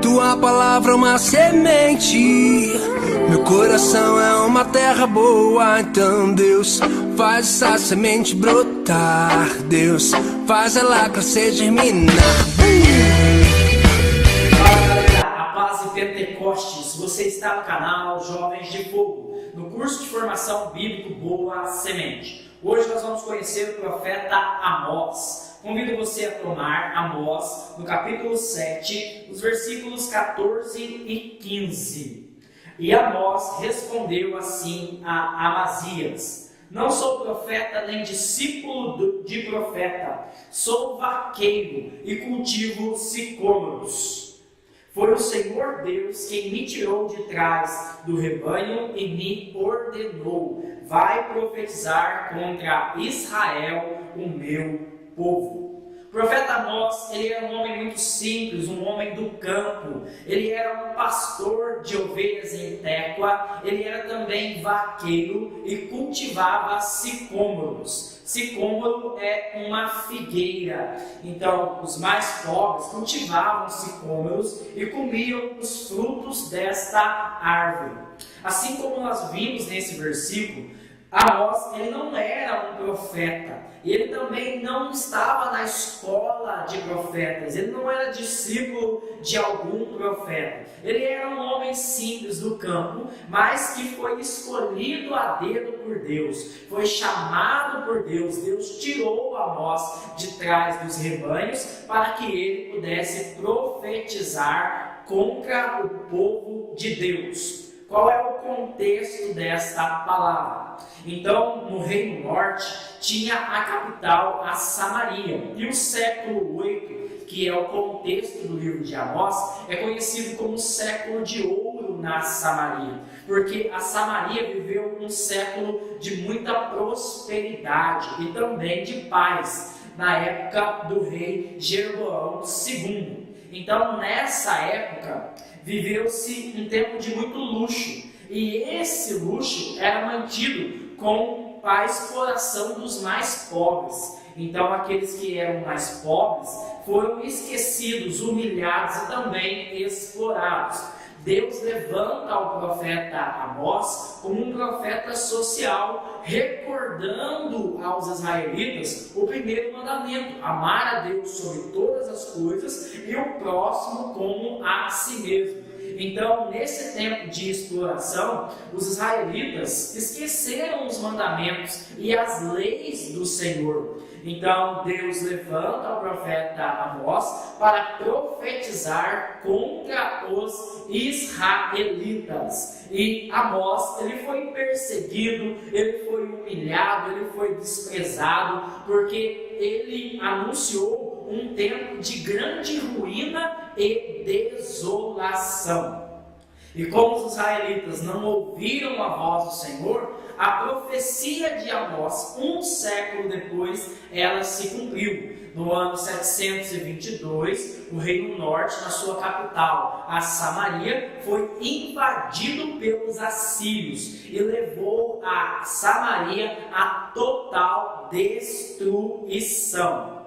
Tua palavra é uma semente, meu coração é uma terra boa. Então Deus, faz essa semente brotar. Deus, faz ela crescer, germinar. Fala galera, a paz e Pentecostes, você está no canal Jovens de Fogo, no curso de formação bíblico Boa Semente. Hoje nós vamos conhecer o profeta Amós. Convido você a tomar Amós, no capítulo 7, os versículos 14 e 15. E Amós respondeu assim a Amazias: não sou profeta nem discípulo de profeta, sou vaqueiro e cultivo sicômoros. Foi o Senhor Deus quem me tirou de trás do rebanho e me ordenou: vai profetizar contra Israel, o meu povo. O profeta Amós, ele era um homem muito simples, um homem do campo. Ele era um pastor de ovelhas em Tecoa. Ele era também vaqueiro e cultivava sicômoros. Sicômoro é uma figueira. Então, os mais pobres cultivavam sicômoros e comiam os frutos desta árvore. Assim como nós vimos nesse versículo, Amós, ele não era um profeta, ele também não estava na escola de profetas, ele não era discípulo de algum profeta. Ele era um homem simples do campo, mas que foi escolhido a dedo por Deus, foi chamado por Deus. Deus tirou Amós de trás dos rebanhos para que ele pudesse profetizar contra o povo de Deus. Qual é o contexto desta palavra? Então, no Reino Norte, tinha a capital, a Samaria. E o século 8, que é o contexto do livro de Amós, é conhecido como o século de ouro na Samaria. Porque a Samaria viveu um século de muita prosperidade e também de paz, na época do rei Jeroboão II. Então, nessa época, viveu-se um tempo de muito luxo, e esse luxo era mantido com a exploração dos mais pobres. Então, aqueles que eram mais pobres foram esquecidos, humilhados e também explorados. Deus levanta o profeta Amós como um profeta social, recordando aos israelitas o primeiro mandamento: amar a Deus sobre todas as coisas e o próximo como a si mesmo. Então, nesse tempo de exploração, os israelitas esqueceram os mandamentos e as leis do Senhor. Então, Deus levanta o profeta Amós para profetizar contra os israelitas. E Amós, ele foi perseguido, ele foi humilhado, ele foi desprezado, porque ele anunciou um tempo de grande ruína e desolação. E como os israelitas não ouviram a voz do Senhor, a profecia de Amós, um século depois, ela se cumpriu. No ano 722, o Reino Norte, na sua capital, a Samaria, foi invadido pelos assírios e levou a Samaria à total destruição.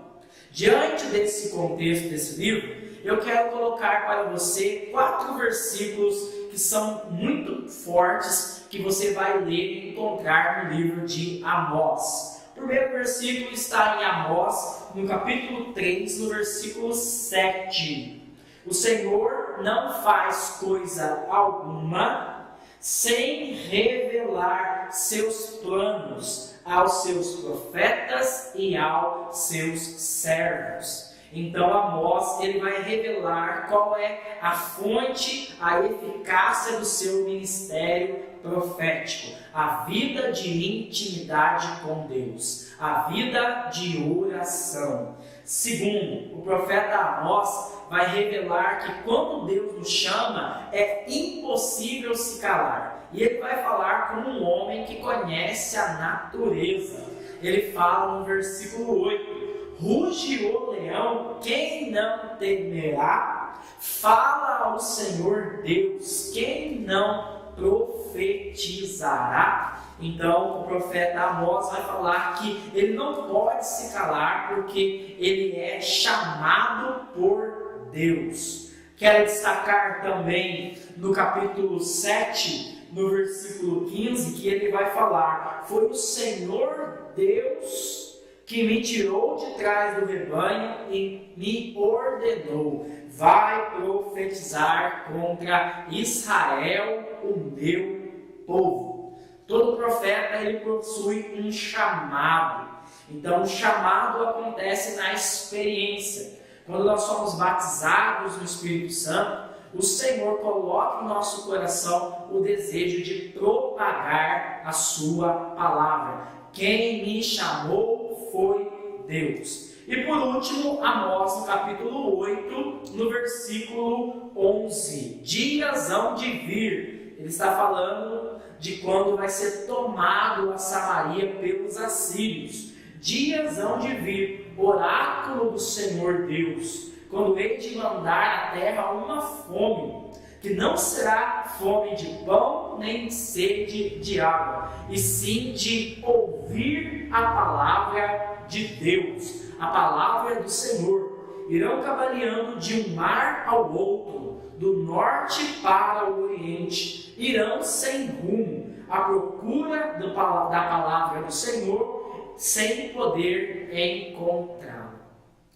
Diante desse contexto desse livro, eu quero colocar para você 4 versículos que são muito fortes, que você vai ler e encontrar no livro de Amós. O primeiro versículo está em Amós, no capítulo 3, no versículo 7. O Senhor não faz coisa alguma sem revelar seus planos aos seus profetas e aos seus servos. Então Amós, ele vai revelar qual é a fonte, a eficácia do seu ministério profético, a vida de intimidade com Deus, a vida de oração. Segundo, o profeta Amós vai revelar que quando Deus nos chama, é impossível se calar. E ele vai falar como um homem que conhece a natureza. Ele fala no versículo 8: ruge o leão, quem não temerá? Fala ao Senhor Deus, quem não profetizará? Então, o profeta Amós vai falar que ele não pode se calar porque ele é chamado por Deus. Quero destacar também no capítulo 7, no versículo 15, que ele vai falar: foi o Senhor Deus que me tirou de trás do rebanho e me ordenou: vai profetizar contra Israel, o meu povo. Todo profeta ele possui um chamado. Então o chamado acontece na experiência. Quando nós somos batizados no Espírito Santo, o Senhor coloca em nosso coração o desejo de propagar a sua palavra. Quem me chamou foi Deus. E por último, Amós, no capítulo 8, no versículo 11. Dias hão de vir. Ele está falando de quando vai ser tomado a Samaria pelos assírios. Dias hão de vir, oráculo do Senhor Deus, quando hei de mandar à terra uma fome, que não será fome de pão, nem sede de água, e sim de ouvir a palavra de Deus, a palavra do Senhor. Irão cavaleando de um mar ao outro, do norte para o oriente, irão sem rumo, à procura da palavra do Senhor, sem poder encontrá-lo.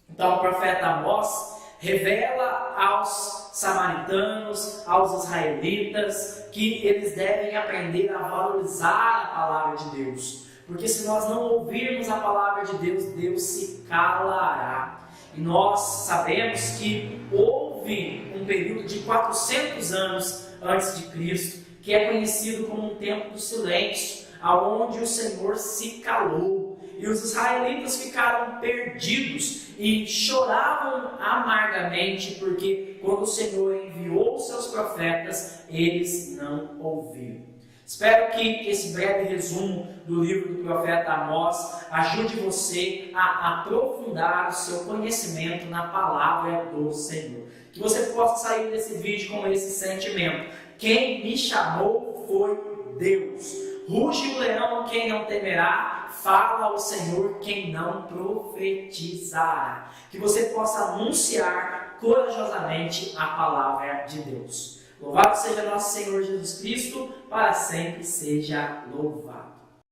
Então o profeta Amós revela aos samaritanos, aos israelitas, que eles devem aprender a valorizar a palavra de Deus. Porque se nós não ouvirmos a palavra de Deus, Deus se calará. E nós sabemos que houve um período de 400 anos antes de Cristo, que é conhecido como um tempo do silêncio, aonde o Senhor se calou. E os israelitas ficaram perdidos e choravam amargamente, porque quando o Senhor enviou os seus profetas, eles não ouviram. Espero que esse breve resumo do livro do profeta Amós ajude você a aprofundar o seu conhecimento na palavra do Senhor. Que você possa sair desse vídeo com esse sentimento: quem me chamou foi Deus. Ruge o leão, quem não temerá, fala ao Senhor, quem não profetizará. Que você possa anunciar corajosamente a palavra de Deus. Louvado seja nosso Senhor Jesus Cristo, para sempre seja louvado.